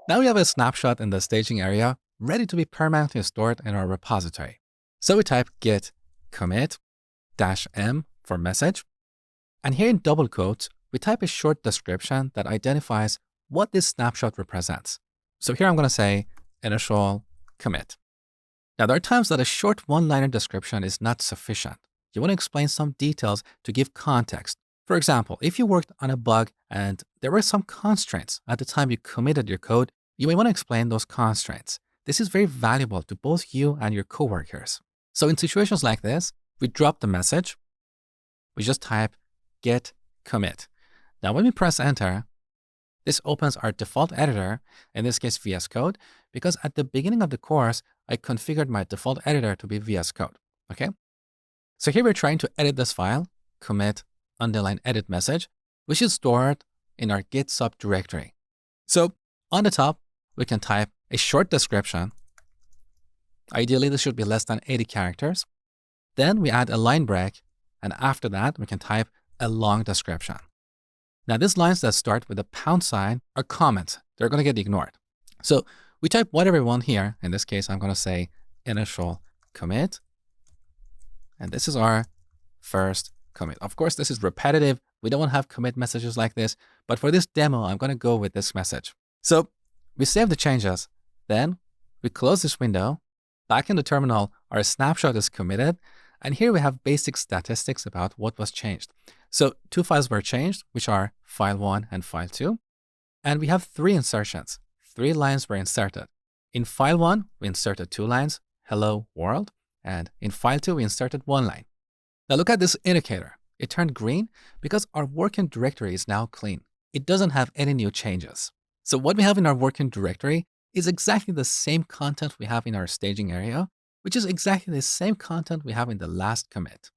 Now we have a snapshot in the staging area ready to be permanently stored in our repository. So we type git commit -m for message. And here in double quotes, we type a short description that identifies what this snapshot represents. So here I'm going to say initial commit. Now there are times that a short one-liner description is not sufficient. You want to explain some details to give context. For example, if you worked on a bug and there were some constraints at the time you committed your code, you may want to explain those constraints. This is very valuable to both you and your coworkers. So in situations like this, we drop the message. We just type git commit. Now when we press enter, this opens our default editor, in this case VS Code, because at the beginning of the course, I configured my default editor to be VS Code, okay? So here we're trying to edit this file, commit _edit message, which is stored in our git subdirectory. So on the top, we can type a short description. Ideally, this should be less than 80 characters. Then we add a line break, and after that, we can type a long description. Now, these lines that start with a # are comments. They're going to get ignored. So we type whatever we want here. In this case, I'm going to say initial commit. And this is our first commit. Of course, this is repetitive. We don't want to have commit messages like this. But for this demo, I'm going to go with this message. So we save the changes. Then we close this window. Back in the terminal, our snapshot is committed. And here we have basic statistics about what was changed. So 2 files were changed, which are file1 and file2. And we have 3 insertions. 3 lines were inserted. In file1, we inserted 2 lines, hello world. And in file2, we inserted 1 line. Now look at this indicator. It turned green because our working directory is now clean. It doesn't have any new changes. So what we have in our working directory is exactly the same content we have in our staging area, which is exactly the same content we have in the last commit.